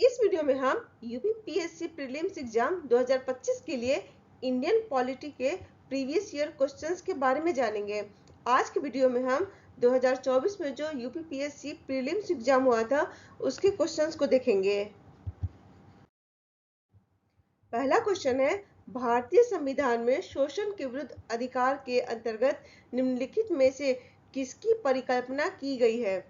इस वीडियो में हम यूपीपीएससी प्रीलिम्स एग्जाम 2025 के लिए इंडियन पॉलिटी के प्रीवियस ईयर क्वेश्चंस के बारे में जानेंगे। आज के वीडियो में हम 2024 में जो यूपीपीएससी प्रीलिम्स एग्जाम हुआ था उसके क्वेश्चंस को देखेंगे। पहला क्वेश्चन है, भारतीय संविधान में शोषण के विरुद्ध अधिकार के अंतर्गत निम्नलिखित में से किसकी परिकल्पना की गई है?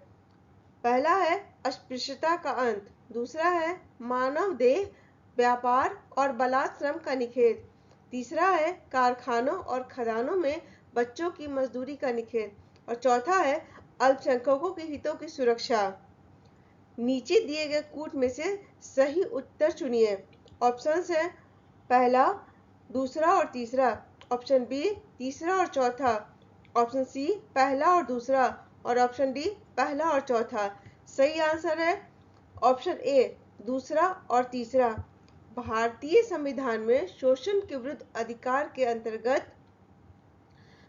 पहला है अस्पृश्यता का अंत, दूसरा है मानव देह व्यापार और बलात्श्रम का निषेध, तीसरा है कारखानों और खदानों में बच्चों की मजदूरी का निषेध और चौथा है अल्पसंख्यकों के हितों की सुरक्षा। नीचे दिए गए कूट में से सही उत्तर चुनिए। ऑप्शंस है पहला, दूसरा और तीसरा, ऑप्शन बी तीसरा और चौथा, ऑप्शन सी पहला और दूसरा और ऑप्शन डी पहला और चौथा। सही आंसर है ऑप्शन ए दूसरा और तीसरा। भारतीय संविधान में शोषण के विरुद्ध अधिकार के अंतर्गत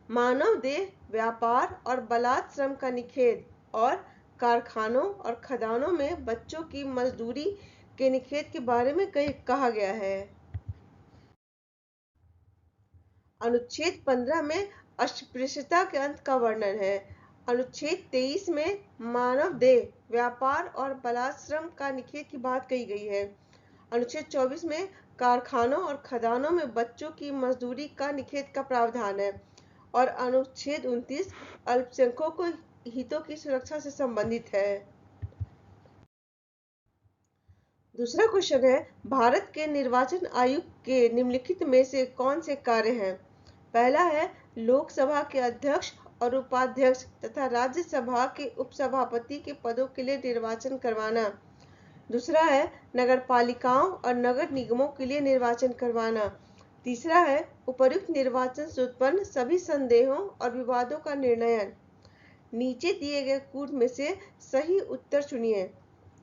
मानव देह व्यापार और बलात्श्रम का निषेध और कारखानों और खदानों में बच्चों की मजदूरी के निषेध के बारे में कहा गया है। अनुच्छेद 15 में अस्पृश्यता के अंत का वर्णन है। अनुच्छेद 23 में मानव देह व्यापार और बलात्श्रम का निषेध की बात कही गई है। अनुच्छेद 24 में कारखानों और खदानों में बच्चों की मजदूरी का निषेध का प्रावधान है और अनुच्छेद 29 अल्पसंख्यकों के हितों की सुरक्षा से संबंधित है। दूसरा क्वेश्चन है, भारत के निर्वाचन आयोग के निम्नलिखित में से कौन से कार्य हैं? पहला है लोकसभा के अध्यक्ष और उपाध्यक्ष तथा राज्यसभा के उपसभापति के पदों के लिए निर्वाचन करवाना। दूसरा है नगरपालिकाओं और नगर निगमों के लिए निर्वाचन करवाना। तीसरा है उपर्युक्त निर्वाचन से उत्पन्न सभी संदेहों और विवादों का निर्णय। नीचे दिए गए कूट में से सही उत्तर चुनिए।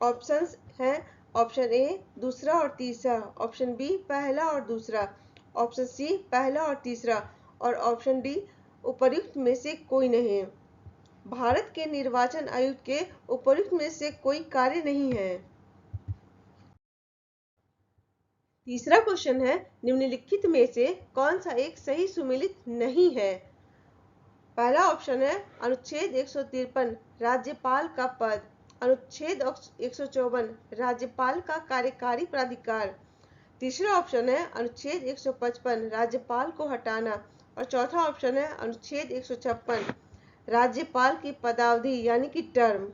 ऑप्शंस हैं ऑप्शन ए दूसरा और तीसरा, ऑप्शन बी पहला और दूसरा, ऑप्शन सी पहला और तीसरा और ऑप्शन डी उपर्युक्त में से कोई नहीं। भारत के निर्वाचन आयुक्त के उपर्युक्त में से कोई कार्य नहीं है। तीसरा क्वेश्चन है, निम्नलिखित में से कौन सा एक सही सुमेलित नहीं है? पहला ऑप्शन है अनुच्छेद 153 राज्यपाल का पद, अनुच्छेद 154 राज्यपाल का कार्यकारी प्राधिकार। तीसरा ऑप्शन है अनुच्छेद 155 राज्यपाल को हटाना और चौथा ऑप्शन है अनुच्छेद 156 राज्यपाल की पदावधि यानी कि टर्म।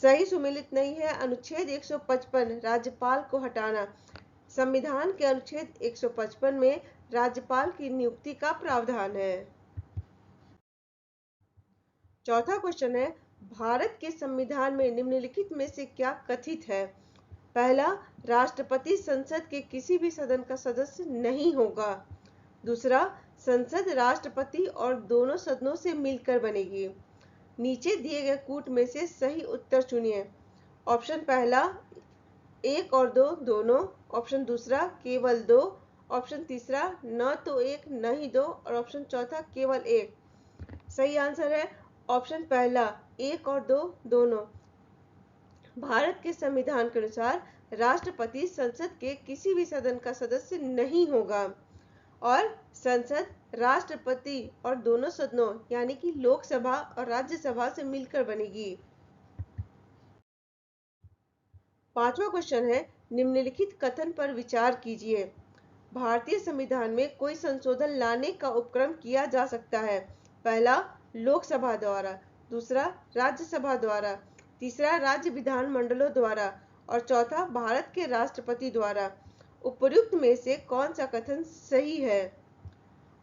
सही सुमेलित नहीं है अनुच्छेद 155 राज्यपाल को हटाना। संविधान के अनुच्छेद 155 में राज्यपाल की नियुक्ति का प्रावधान है। चौथा क्वेश्चन है, भारत के संविधान में निम्नलिखित में से क्या कथित है? पहला, राष्ट्रपति संसद के किसी भी सदन का सदस्य नहीं होगा। दूसरा, संसद राष्ट्रपति और दोनों सदनों से मिलकर बनेगी। नीचे दिए गए कूट में से सही उत्तर चुनिए। ऑप्शन पहला एक और दो दोनों, ऑप्शन दूसरा केवल दो, ऑप्शन तीसरा न तो एक न ही दो और ऑप्शन चौथा केवल एक। सही आंसर है ऑप्शन पहला एक और दो दोनों। भारत के संविधान के अनुसार राष्ट्रपति संसद के किसी भी सदन का सदस्य नहीं होगा और संसद राष्ट्रपति और दोनों सदनों यानी कि लोकसभा और राज्यसभा से मिलकर बनेगी। पांचवा क्वेश्चन है, निम्नलिखित कथन पर विचार कीजिए। भारतीय संविधान में कोई संशोधन लाने का उपक्रम किया जा सकता है। पहला, लोकसभा द्वारा, दूसरा राज्यसभा द्वारा, तीसरा राज्य विधानमंडलों द्वारा और चौथा भारत के राष्ट्रपति द्वारा। उपर्युक्त में से कौन सा कथन सही है?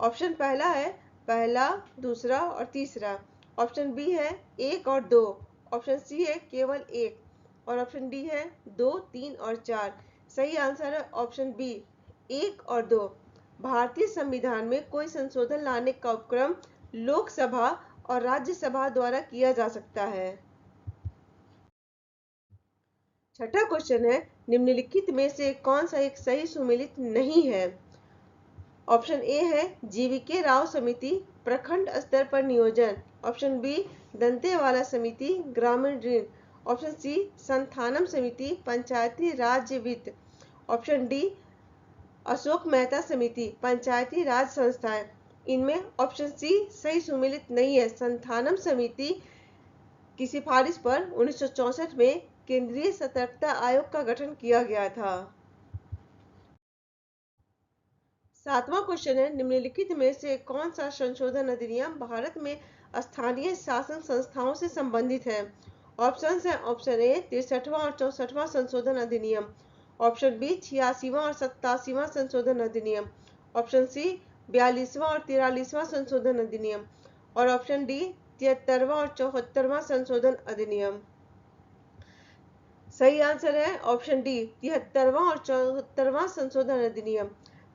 ऑप्शन पहला है पहला, दूसरा और तीसरा, ऑप्शन बी है एक और दो, ऑप्शन सी है केवल एक और ऑप्शन डी है 2, 3 और 4। सही आंसर है ऑप्शन बी एक और दो। भारतीय संविधान में कोई संशोधन लाने का उपक्रम लोकसभा और राज्यसभा द्वारा किया जा सकता है। छठा क्वेश्चन है, निम्नलिखित में से कौन सा एक सही सुमेलित नहीं है? ऑप्शन ए है जीवीके राव समिति प्रखंड स्तर पर नियोजन, ऑप्शन बी दंतेवाड़ा समिति ग्रामीण ऋण ऑप्शन सी संथानम समिति, पंचायती राज्य वित्त। ऑप्शन डी अशोक मेहता समिति, पंचायती राज संस्थाएं। इनमें ऑप्शन सी सही सुमेलित नहीं है। संथानम समिति की सिफारिश पर 1964 में केंद्रीय सतर्कता आयोग का गठन किया गया था। 7वां क्वेश्चन है, निम्नलिखित में से कौन सा संशोधन अधिनियम भारत में स्थानीय शासन संस्थाओं से संबंधित है? ऑप्शन है ऑप्शन ए 63वां और 64वां संशोधन अधिनियम, ऑप्शन बी 86वां और 87वां संशोधन अधिनियम, ऑप्शन सी 42वां और 43वां संशोधन अधिनियम और ऑप्शन डी 73वां और 74वां संशोधन अधिनियम। सही आंसर है ऑप्शन डी 73वां और 74वां संशोधन अधिनियम।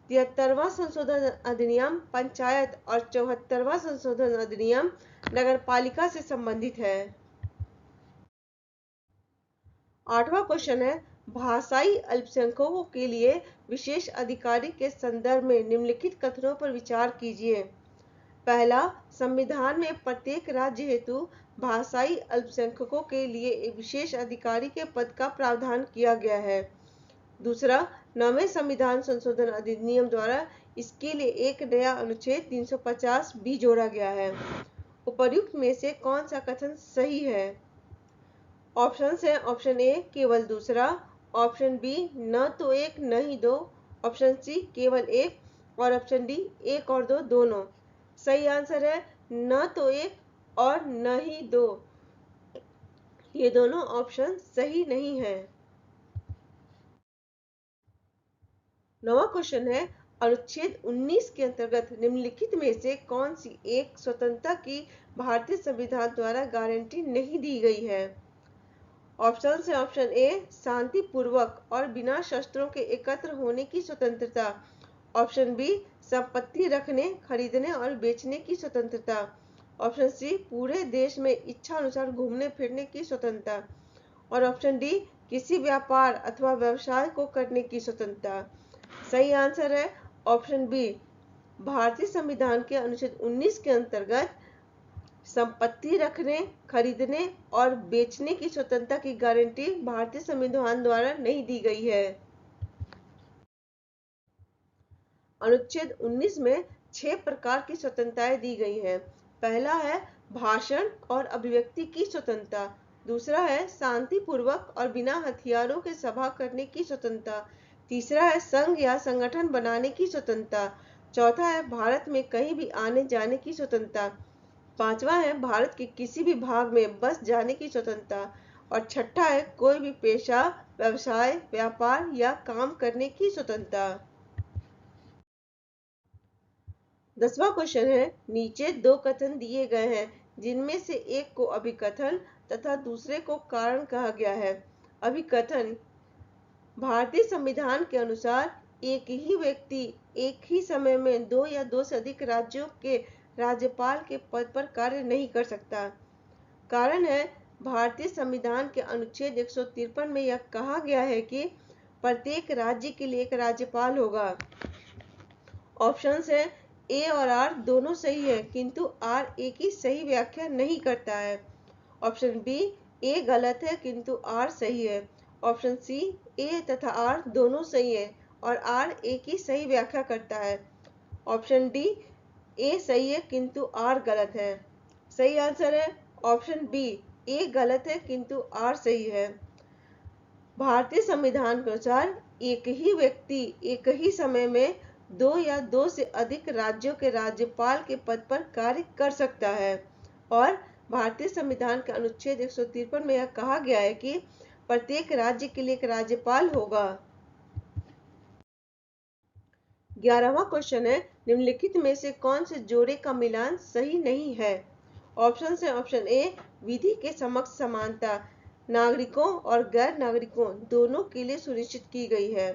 73वां संशोधन अधिनियम पंचायत और 74वां संशोधन अधिनियम नगरपालिका से संबंधित है। 8वां क्वेश्चन है, भाषाई अल्पसंख्यकों के लिए विशेष अधिकारी के संदर्भ में निम्नलिखित कथनों पर विचार कीजिए। पहला, संविधान में प्रत्येक राज्य हेतु भाषाई अल्पसंख्यकों के लिए एक विशेष अधिकारी के पद का प्रावधान किया गया है। दूसरा, 9वें संविधान संशोधन अधिनियम द्वारा इसके लिए एक नया अनुच्छेद 350 भी जोड़ा गया है। उपर्युक्त में से कौन सा कथन सही है? ऑप्शन है ऑप्शन ए केवल दूसरा, ऑप्शन बी न तो एक न ही दो, ऑप्शन सी केवल एक और ऑप्शन डी एक और दो दोनों। सही आंसर है न तो एक और न ही दो, ये दोनों ऑप्शन सही नहीं है। 9वां क्वेश्चन है, अनुच्छेद 19 के अंतर्गत निम्नलिखित में से कौन सी एक स्वतंत्रता की भारतीय संविधान द्वारा गारंटी नहीं दी गई है? ऑप्शन है ऑप्शन ए शांतिपूर्वक और बिना शस्त्रों के एकत्र होने की स्वतंत्रता, ऑप्शन बी संपत्ति रखने, खरीदने और बेचने की स्वतंत्रता, ऑप्शन सी पूरे देश में इच्छा अनुसार घूमने फिरने की स्वतंत्रता और ऑप्शन डी किसी व्यापार अथवा व्यवसाय को करने की स्वतंत्रता। सही आंसर है ऑप्शन बी, भारतीय संविधान के अनुच्छेद 19 के अंतर्गत संपत्ति रखने, खरीदने और बेचने की स्वतंत्रता की गारंटी भारतीय संविधान द्वारा नहीं दी गई है। अनुच्छेद 19 में 6 प्रकार की स्वतंत्रताएं दी गई हैं। पहला है भाषण और अभिव्यक्ति की स्वतंत्रता, दूसरा है शांतिपूर्वक और बिना हथियारों के सभा करने की स्वतंत्रता, तीसरा है संघ या संगठन बनाने की स्वतंत्रता, चौथा है भारत में कहीं भी आने जाने की स्वतंत्रता, पांचवा है भारत के किसी भी भाग में बस जाने की स्वतंत्रता और छठा है कोई भी पेशा, व्यवसाय, व्यापार या काम करने की स्वतंत्रता। 10वां क्वेश्चन है, नीचे दो कथन दिए गए हैं जिनमें से एक को अभिकथन तथा दूसरे को कारण कहा गया है। अभिकथन, भारतीय संविधान के अनुसार एक ही व्यक्ति एक ही समय में दो या दो से अधिक राज्यों के राज्यपाल के पद पर कार्य नहीं कर सकता। कारण है, भारतीय संविधान के अनुच्छेद 153 में यह कहा गया है कि प्रत्येक राज्य के लिए एक राज्यपाल होगा। ऑप्शंस है ए और आर दोनों सही है, किंतु आर ए की सही व्याख्या नहीं करता है। ऑप्शन बी ए गलत है किंतु आर सही है। ऑप्शन सी ए तथा आर दोनों सही है और आर ए की सही व्याख्या करता है। ऑप्शन डी ए सही है किंतु आर गलत है। सही आंसर है ऑप्शन बी ए गलत है किंतु आर सही है। भारतीय संविधान के अनुसार एक ही व्यक्ति एक ही समय में दो या दो से अधिक राज्यों के राज्यपाल के पद पर कार्य कर सकता है और भारतीय संविधान के अनुच्छेद 153 में यह कहा गया है कि प्रत्येक राज्य के लिए एक राज्यपाल होगा। 11वां क्वेश्चन है, निम्नलिखित में से कौन से जोड़े का मिलान सही नहीं है? ऑप्शन है ऑप्शन ए विधि के समक्ष समानता नागरिकों और गैर नागरिकों दोनों के लिए सुनिश्चित की गई है।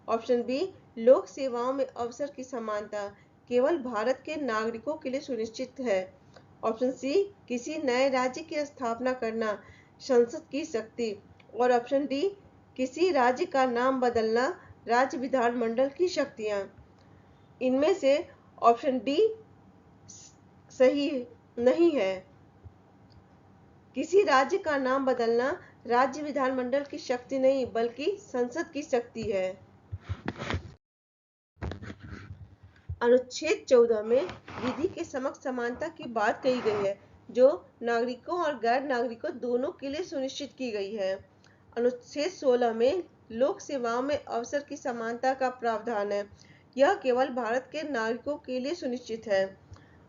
ऑप्शन बी लोक सेवाओं में अवसर की समानता केवल भारत के नागरिकों के लिए सुनिश्चित है। ऑप्शन सी किसी नए राज्य की स्थापना करना संसद की शक्ति और ऑप्शन डी किसी राज्य का नाम बदलना राज्य विधानमंडल की शक्तियां। इनमें से ऑप्शन डी सही नहीं है। किसी राज्य का नाम बदलना राज्य विधानमंडल की शक्ति नहीं बल्कि संसद की शक्ति है। अनुच्छेद 14 में विधि के समक्ष समानता की बात कही गई है, जो नागरिकों और गैर नागरिकों दोनों के लिए सुनिश्चित की गई है। अनुच्छेद 16 में लोक सेवाओं में अवसर की समानता का प्रावधान है। यह केवल भारत के नागरिकों के लिए सुनिश्चित है।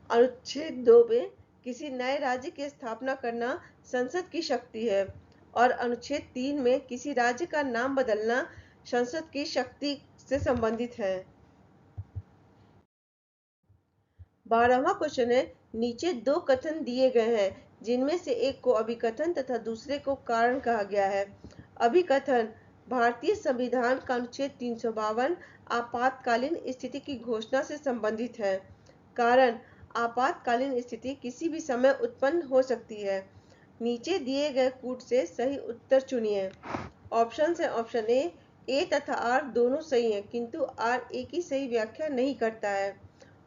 अनुच्छेद 2 में किसी नए राज्य की स्थापना करना संसद की शक्ति है और अनुच्छेद 3 में किसी राज्य का नाम बदलना संसद की शक्ति से संबंधित है। 12वां क्वेश्चन है, नीचे दो कथन दिए गए हैं जिनमें से एक को अभिकथन तथा दूसरे को कारण कहा गया है। अभिकथन, भारतीय संविधान का अनुच्छेद 352 आपातकालीन स्थिति की घोषणा से संबंधित है। कारण, आपातकालीन स्थिति किसी भी समय उत्पन्न हो सकती है। नीचे दिए गए कूट से सही उत्तर चुनिए। ऑप्शन है ऑप्शन ए तथा आर दोनों सही हैं, किंतु आर ए की सही व्याख्या नहीं करता है।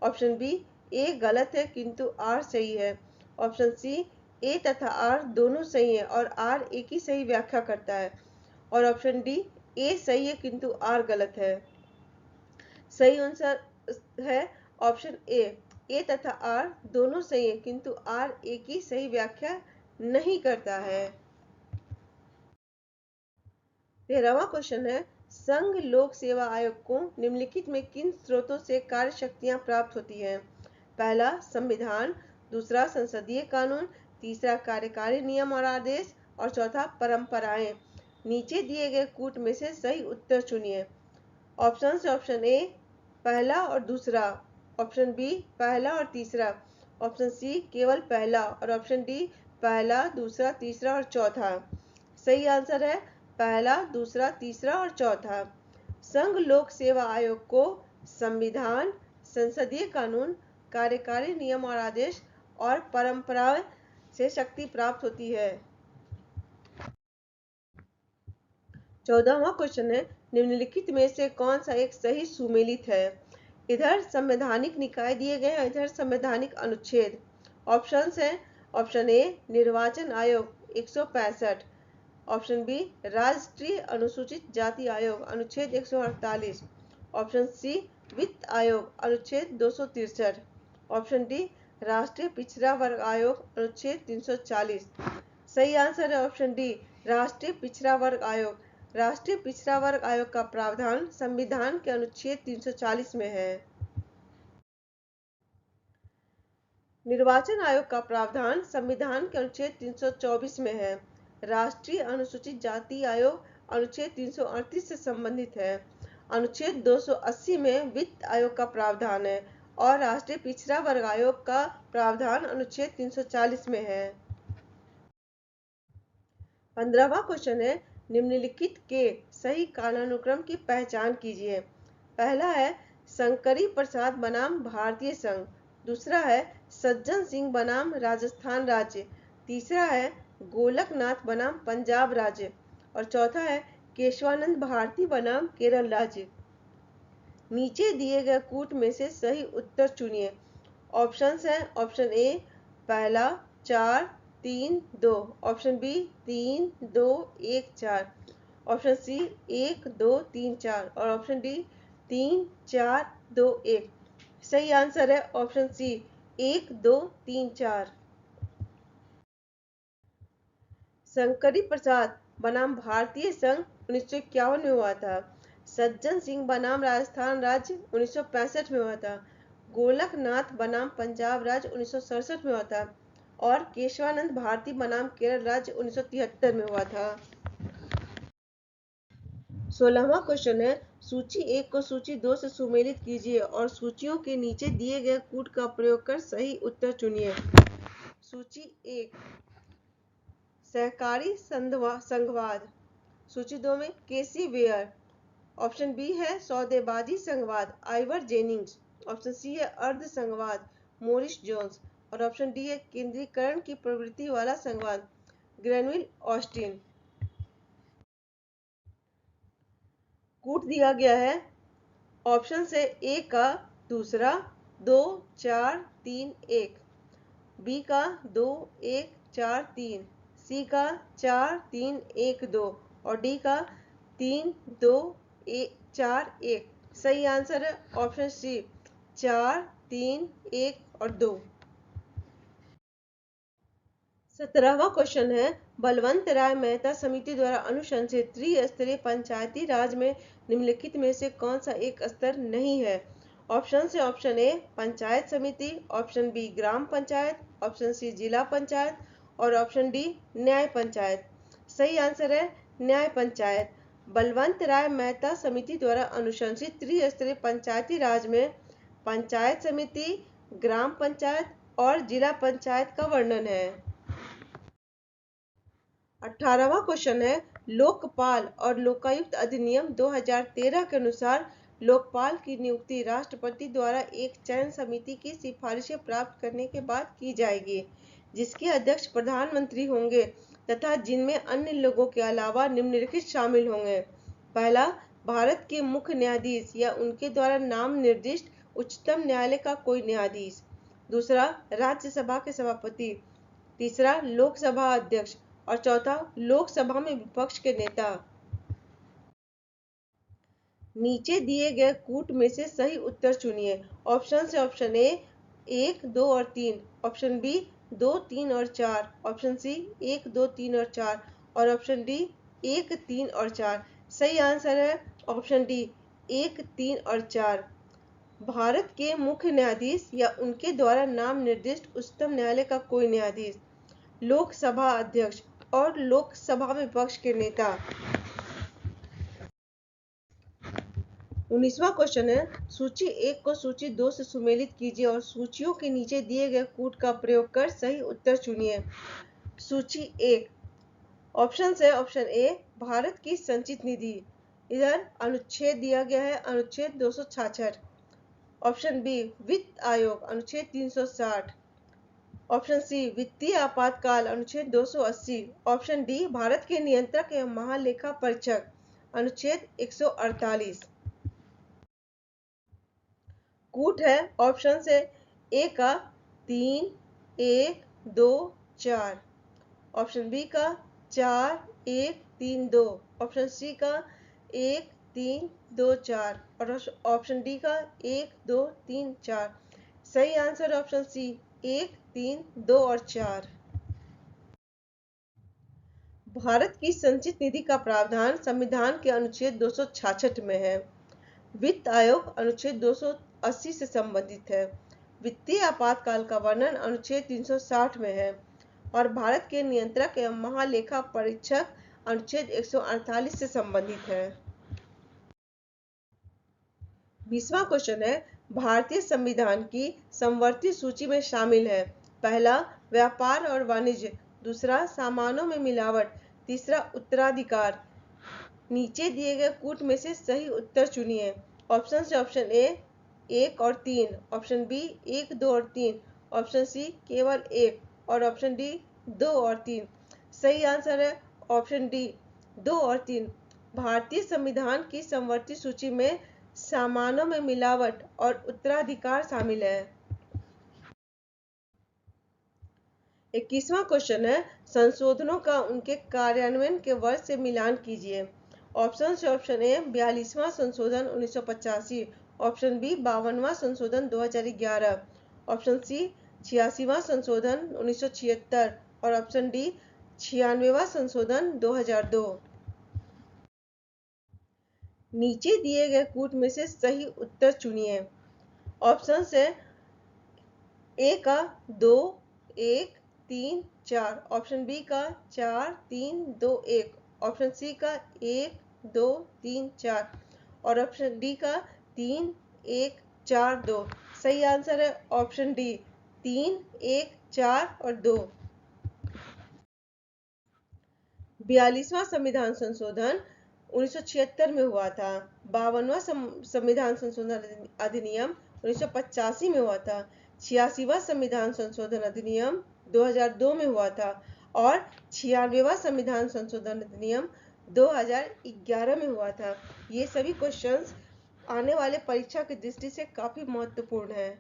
ऑप्शन बी, ए गलत है किंतु आर सही है। ऑप्शन सी, ए तथा आर दोनों सही है और आर ए की सही व्याख्या करता है। और ऑप्शन डी, ए सही है किंतु आर गलत है। सही आंसर है ऑप्शन ए तथा आर दोनों सही है किंतु आर ए की सही व्याख्या नहीं करता है। 13वां क्वेश्चन है, संघ लोक सेवा आयोग को निम्नलिखित में किन स्रोतों से कार्य शक्तियां प्राप्त होती हैं? पहला संविधान, दूसरा संसदीय कानून, तीसरा कार्यकारी नियम और आदेश और चौथा परंपराएं। नीचे दिए गए कूट में से सही उत्तर चुनिए। ऑप्शन से ऑप्शन ए पहला और दूसरा, ऑप्शन बी पहला और तीसरा, ऑप्शन सी केवल पहला और ऑप्शन डी पहला, दूसरा, तीसरा और चौथा। सही आंसर है पहला, दूसरा, तीसरा और चौथा। संघ लोक सेवा आयोग को संविधान, संसदीय कानून, कार्यकारी नियम और आदेश और परंपराएं से शक्ति प्राप्त होती है। 14वां क्वेश्चन है, निम्नलिखित में से कौन सा एक सही सुमेलित है? इधर संवैधानिक निकाय दिए गए हैं, इधर संवैधानिक अनुच्छेद। ऑप्शन है ऑप्शन ए निर्वाचन आयोग 165, ऑप्शन बी राष्ट्रीय अनुसूचित जाति आयोग अनुच्छेद 148, ऑप्शन सी वित्त आयोग अनुच्छेद 263, ऑप्शन डी राष्ट्रीय पिछड़ा वर्ग आयोग अनुच्छेद 340। सही आंसर है ऑप्शन डी राष्ट्रीय पिछड़ा वर्ग आयोग। राष्ट्रीय पिछड़ा वर्ग आयोग का प्रावधान संविधान के अनुच्छेद 340 में है। निर्वाचन आयोग का प्रावधान संविधान के अनुच्छेद 324 में है। राष्ट्रीय अनुसूचित जाति आयोग अनुच्छेद 338 से संबंधित है। अनुच्छेद 280 में वित्त आयोग का प्रावधान है और राष्ट्रीय पिछड़ा वर्ग आयोग का प्रावधान अनुच्छेद 340 में है। 15वां क्वेश्चन है, निम्नलिखित के सही कालानुक्रम की पहचान कीजिए। पहला है शंकरी प्रसाद बनाम भारतीय संघ, दूसरा है सज्जन सिंह बनाम राजस्थान राज्य, तीसरा है गोलकनाथ बनाम पंजाब राज्य और चौथा है केशवानंद भारती बनाम केरल राज्य। नीचे दिए गए कूट में से सही उत्तर चुनिए। ऑप्शंस हैं ऑप्शन ए पहला 4 3 2, ऑप्शन बी 3 2 1 4, ऑप्शन सी 1 2 3 4 और ऑप्शन डी 3 4 2 1। सही आंसर है ऑप्शन सी 1 2 3 4। शंकरी प्रसाद बनाम भारतीय संघ 1951 में हुआ था। सज्जन सिंह बनाम राजस्थान राज्य 1965 में हुआ था। गोलकनाथ बनाम पंजाब राज्य 1967 में हुआ था और केशवानंद भारती बनाम केरल राज्य 1973 में हुआ था। 16वां क्वेश्चन है, सूची 1 को सूची 2 से सुमेलित कीजिए और सूचियों के नीचे दिए गए कूट का प्रयोग कर सही उत्तर चुनिए। सूची 1 सहकारी संघवाद, सूची 2 में केसी वेयर, ऑप्शन बी है सौदेबाजी संघवाद आइवर जेनिंग्स, ऑप्शन सी है अर्ध संघवाद मोरिस जोन्स और ऑप्शन डी है केंद्रीकरण की प्रवृत्ति वाला संघवाद ग्रेनविल ऑस्टिन। कूट दिया गया है। ऑप्शन से ए का दूसरा 2 4 3 1, बी का 2 1 4 3, सी का 4 3 1 2 और डी का 3 2 1 4 1। सही आंसर है ऑप्शन सी 4 3 1 और 2। 17वां क्वेश्चन है बलवंत राय मेहता समिति द्वारा अनुशंसित त्रिस्तरीय पंचायती राज में निम्नलिखित में से कौन सा एक स्तर नहीं है। ऑप्शन से ऑप्शन ए पंचायत समिति, ऑप्शन बी ग्राम पंचायत, ऑप्शन सी जिला पंचायत और ऑप्शन डी न्याय पंचायत। सही आंसर है न्याय पंचायत। बलवंत राय मेहता समिति द्वारा अनुशंसित त्रिस्तरीय पंचायती राज में पंचायत समिति, ग्राम पंचायत और जिला पंचायत का वर्णन है। 18वां क्वेश्चन है लोकपाल और लोकायुक्त अधिनियम 2013 के अनुसार लोकपाल की नियुक्ति राष्ट्रपति द्वारा एक चयन समिति की सिफारिशें प्राप्त करने के बाद की जाएगी, जिसके अध्यक्ष प्रधानमंत्री होंगे तथा जिनमें अन्य लोगों के अलावा निम्नलिखित शामिल होंगे। पहला, भारत के मुख्य न्यायाधीश या उनके द्वारा नाम निर्दिष्ट उच्चतम न्यायालय का कोई न्यायाधीश। दूसरा, राज्यसभा के सभापति। तीसरा, लोकसभा अध्यक्ष और चौथा, लोकसभा में विपक्ष के नेता। नीचे दिए गए कूट में से सही उत्तर चुनिए। ऑप्शन से ऑप्शन ए 1 2 और 3, ऑप्शन बी 2 3 और 4, ऑप्शन सी 1 2 3 और 4 और ऑप्शन डी 1 3 और 4। सही आंसर है ऑप्शन डी 1 3 और 4। भारत के मुख्य न्यायाधीश या उनके द्वारा नाम निर्दिष्ट उच्चतम न्यायालय का कोई न्यायाधीश, लोकसभा अध्यक्ष और लोकसभा में विपक्ष के नेता। 19वां क्वेश्चन है सूची 1 को सूची 2 से सुमेलित कीजिए और सूचियों के नीचे दिए गए कूट का प्रयोग कर सही उत्तर चुनिए। सूची 1, ऑप्शन है ऑप्शन ए भारत की संचित निधि। इधर अनुच्छेद दिया गया है अनुच्छेद 266। ऑप्शन बी वित्त आयोग अनुच्छेद 360। ऑप्शन सी वित्तीय आपातकाल अनुच्छेद 280। ऑप्शन डी भारत के नियंत्रक एवं महालेखा परीक्षक अनुच्छेद 148। कूट है ऑप्शन से ए का 3 1 2 4, ऑप्शन बी का 4 1 3 2, ऑप्शन सी का 1 3 2 4 और ऑप्शन डी का 1 2 3 4। सही आंसर ऑप्शन सी 1 3 2 और 4। भारत की संचित निधि का प्रावधान संविधान के अनुच्छेद 266 में है। वित्त आयोग अनुच्छेद 280 से संबंधित है। वित्तीय आपातकाल का वर्णन अनुच्छेद 360 में है और भारत के नियंत्रक एवं महालेखा परीक्षक अनुच्छेद 148 से संबंधित है। 20वां क्वेश्चन है भारतीय संविधान की समवर्ती सूची में शामिल है। पहला, व्यापार और वाणिज्य। दूसरा, सामानों में मिलावट। तीसरा, उत्तराधिकार। नीचे दिए गए कूट में से सही उत्तर चुनिए। ऑप्शन से ऑप्शन ए 1 और 3, ऑप्शन बी 1 2 और 3, ऑप्शन सी केवल 1 और ऑप्शन डी 2 और 3। सही आंसर है ऑप्शन डी 2 और 3। भारतीय संविधान की समवर्ती सूची में सामानों में मिलावट और उत्तराधिकार शामिल है। 21वां क्वेश्चन है संशोधनों का उनके कार्यान्वयन के वर्ष से मिलान कीजिए। ऑप्शन से ऑप्शन ए 42वां संशोधन 1985, ऑप्शन बी 52वां संशोधन 2011, ऑप्शन सी 86वां संशोधन 1976 और ऑप्शन डी 96वां संशोधन 2002। नीचे दिए गए कूट में से सही उत्तर चुनिए। ऑप्शन है ए का 2 1 3 4, ऑप्शन बी का 4 3 2 1, ऑप्शन सी का 1 2 3 4 और ऑप्शन डी का 3 1 4 2। सही आंसर है ऑप्शन डी 3 1 4 और 2। 42वां संविधान संशोधन 1976 में हुआ था। 52वां संविधान संशोधन अधिनियम 1985 में हुआ था। 86वां संविधान संशोधन अधिनियम 2002 में हुआ था और 96वां संविधान संशोधन अधिनियम 2011 में हुआ था। ये सभी क्वेश्चंस आने वाले परीक्षा की दृष्टि से काफी महत्वपूर्ण है।